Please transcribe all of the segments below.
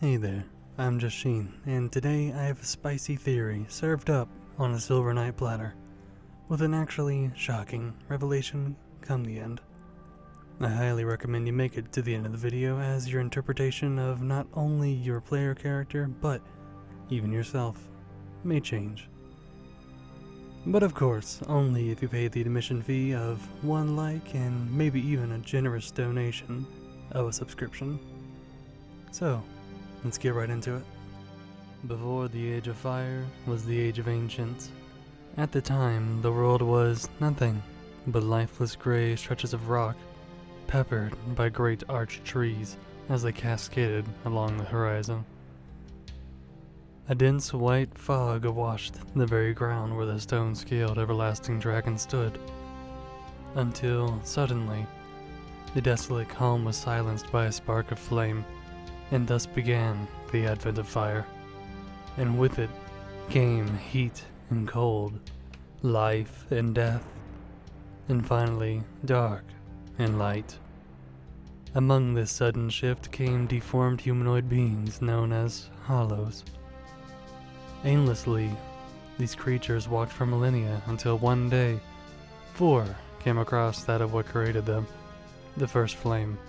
Hey there, I'm just Sheen, and today I have a spicy theory served up on a silver night platter, with an actually shocking revelation come the end. I highly recommend you make it to the end of the video, as your interpretation of not only your player character, but even yourself, may change. But of course, only if you pay the admission fee of 1 like and maybe even a generous donation of a subscription. So, let's get right into it. Before the Age of Fire was the Age of Ancients. At the time, the world was nothing but lifeless gray stretches of rock, peppered by great arched trees as they cascaded along the horizon. A dense white fog washed the very ground where the stone-scaled everlasting dragon stood, until suddenly the desolate calm was silenced by a spark of flame, and thus began the advent of fire. And with it came heat and cold, life and death, and finally dark and light. Among this sudden shift came deformed humanoid beings known as hollows. Aimlessly, these creatures walked for millennia until one day, 4 came across that of what created them, the first flame.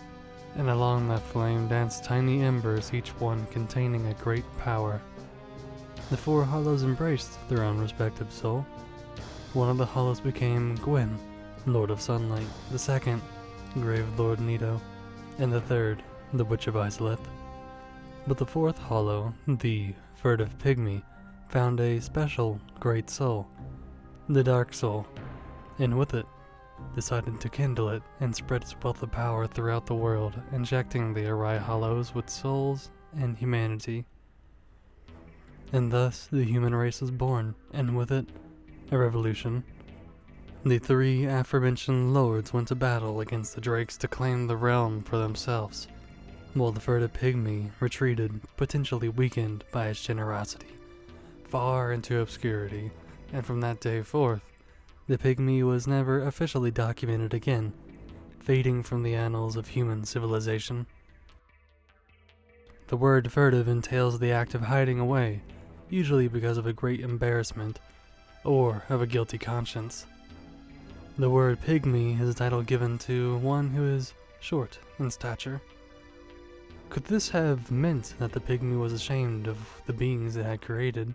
And along that flame danced tiny embers, each one containing a great power. The 4 hollows embraced their own respective soul. One of the hollows became Gwyn, Lord of Sunlight, the second, Grave Lord Nito, and the third, the Witch of Isolith. But the 4th hollow, the Furtive Pygmy, found a special great soul, the Dark Soul, and with it, decided to kindle it and spread its wealth of power throughout the world, injecting the awry hollows with souls and humanity. And thus the human race was born, and with it, a revolution. The 3 aforementioned lords went to battle against the drakes to claim the realm for themselves, while the Furtive Pygmy retreated, potentially weakened by its generosity, far into obscurity, and from that day forth, the Pygmy was never officially documented again, fading from the annals of human civilization. The word furtive entails the act of hiding away, usually because of a great embarrassment, or of a guilty conscience. The word pygmy is a title given to one who is short in stature. Could this have meant that the pygmy was ashamed of the beings it had created?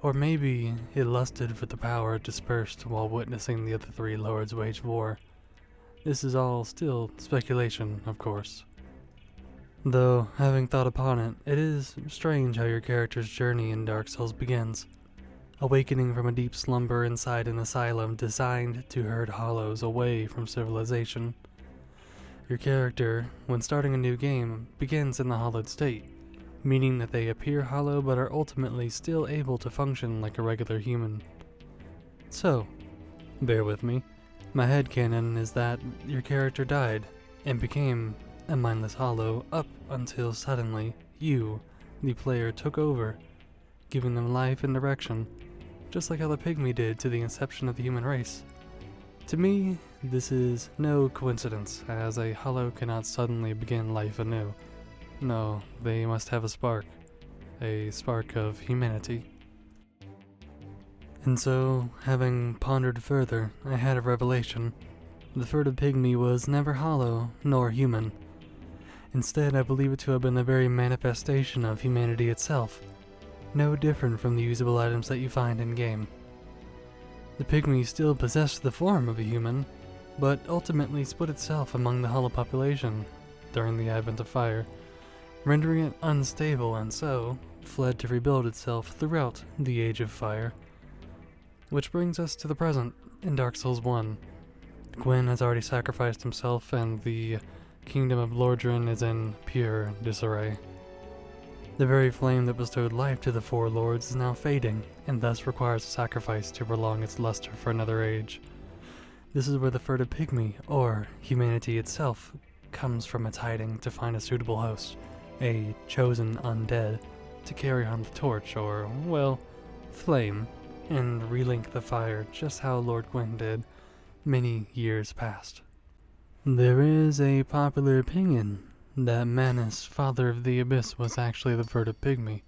Or maybe it lusted for the power it dispersed while witnessing the other 3 lords wage war. This is all still speculation, of course. Though, having thought upon it, it is strange how your character's journey in Dark Souls begins, awakening from a deep slumber inside an asylum designed to herd hollows away from civilization. Your character, when starting a new game, begins in the hollowed state, meaning that they appear hollow but are ultimately still able to function like a regular human. So, bear with me, my headcanon is that your character died and became a mindless hollow up until suddenly you, the player, took over, giving them life and direction, just like how the pygmy did to the inception of the human race. To me, this is no coincidence, as a hollow cannot suddenly begin life anew. No, they must have a spark of humanity. And so, having pondered further, I had a revelation. The Furtive Pygmy was never hollow, nor human. Instead, I believe it to have been the very manifestation of humanity itself, no different from the usable items that you find in-game. The Pygmy still possessed the form of a human, but ultimately split itself among the hollow population during the advent of fire, rendering it unstable, and so fled to rebuild itself throughout the Age of Fire. Which brings us to the present, in Dark Souls 1. Gwyn has already sacrificed himself, and the kingdom of Lordran is in pure disarray. The very flame that bestowed life to the 4 lords is now fading, and thus requires a sacrifice to prolong its luster for another age. This is where the Furtive Pygmy, or humanity itself, comes from its hiding to find a suitable host, a chosen undead, to carry on the torch, or, well, flame, and relink the fire just how Lord Gwyn did many years past. There is a popular opinion that Manus, father of the Abyss, was actually the Furtive Pygmy.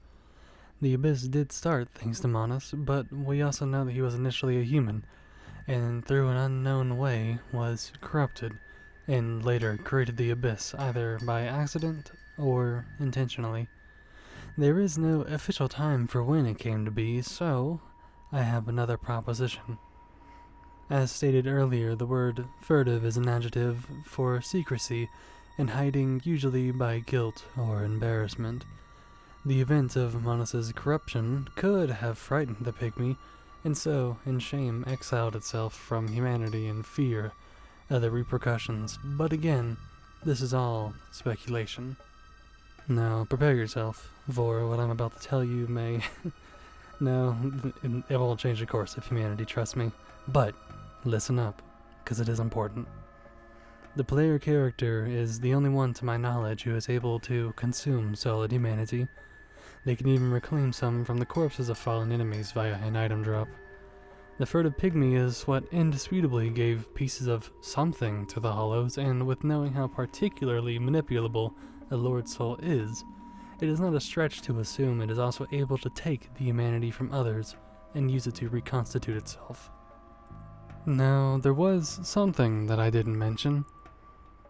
The Abyss did start thanks to Manus, but we also know that he was initially a human, and through an unknown way was corrupted, and later created the Abyss, either by accident or intentionally. There is no official time for when it came to be, so I have another proposition. As stated earlier, the word furtive is an adjective for secrecy and hiding, usually by guilt or embarrassment. The event of Manus's corruption could have frightened the pygmy, and so, in shame, exiled itself from humanity in fear of the repercussions. But again, this is all speculation. Now, prepare yourself, for what I'm about to tell you may... No, it won't change the course of humanity, trust me. But, listen up, because it is important. The player character is the only one to my knowledge who is able to consume solid humanity. They can even reclaim some from the corpses of fallen enemies via an item drop. The Furtive Pygmy is what indisputably gave pieces of something to the Hollows, and with knowing how particularly manipulable a Lord Soul is, it is not a stretch to assume it is also able to take the humanity from others and use it to reconstitute itself. Now, there was something that I didn't mention.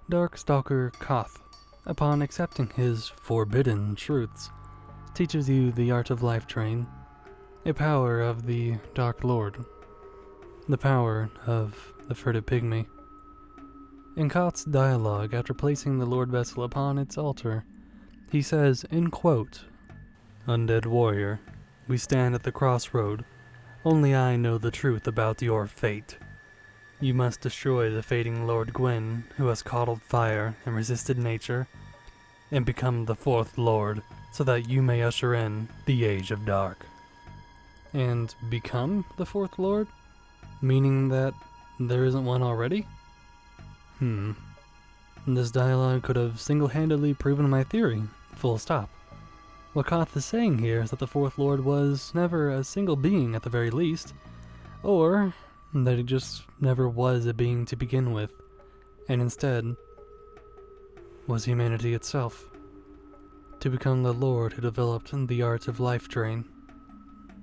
Darkstalker Koth, upon accepting his forbidden truths, teaches you the art of life drain, a power of the Dark Lord, the power of the Furtive Pygmy. In Koth's dialogue, after placing the Lord Vessel upon its altar, he says, in quote, "Undead warrior, we stand at the crossroad. Only I know the truth about your fate. You must destroy the fading Lord Gwyn, who has coddled fire and resisted nature, and become the fourth Lord, so that you may usher in the Age of Dark." And become the fourth Lord? Meaning that there isn't one already? This dialogue could have single-handedly proven my theory, full stop. What Koth is saying here is that the fourth Lord was never a single being at the very least, or that he just never was a being to begin with, and instead was humanity itself, to become the Lord who developed the art of life drain,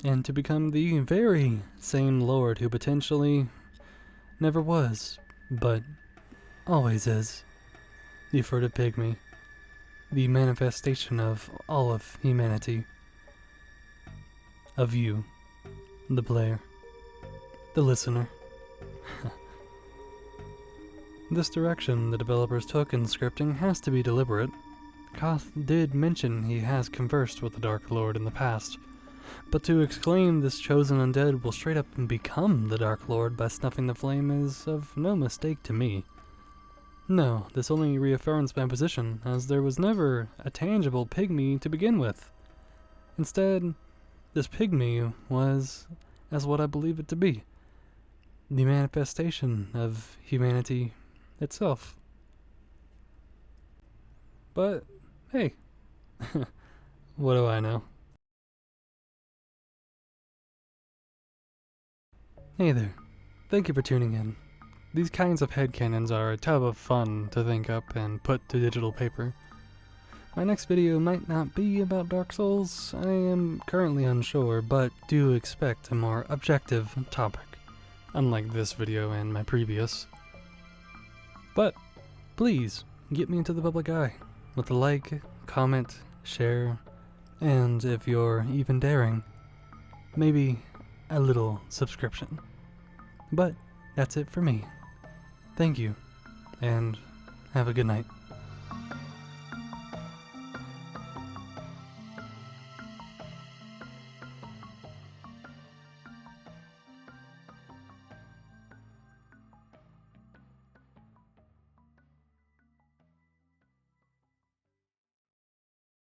and to become the very same Lord who potentially never was, but always is, the Furtive Pygmy, the manifestation of all of humanity, of you, the player, the listener. This direction the developers took in scripting has to be deliberate. Koth did mention he has conversed with the Dark Lord in the past, but to exclaim this chosen undead will straight up become the Dark Lord by snuffing the flame is of no mistake to me. No, this only reaffirms my position, as there was never a tangible pygmy to begin with. Instead, this pygmy was as what I believe it to be, the manifestation of humanity itself. But, hey, what do I know? Hey there, thank you for tuning in. These kinds of headcanons are a tub of fun to think up and put to digital paper. My next video might not be about Dark Souls, I am currently unsure, but do expect a more objective topic, unlike this video and my previous. But, please, get me into the public eye, with a like, comment, share, and if you're even daring, maybe a little subscription. But, that's it for me. Thank you, and have a good night.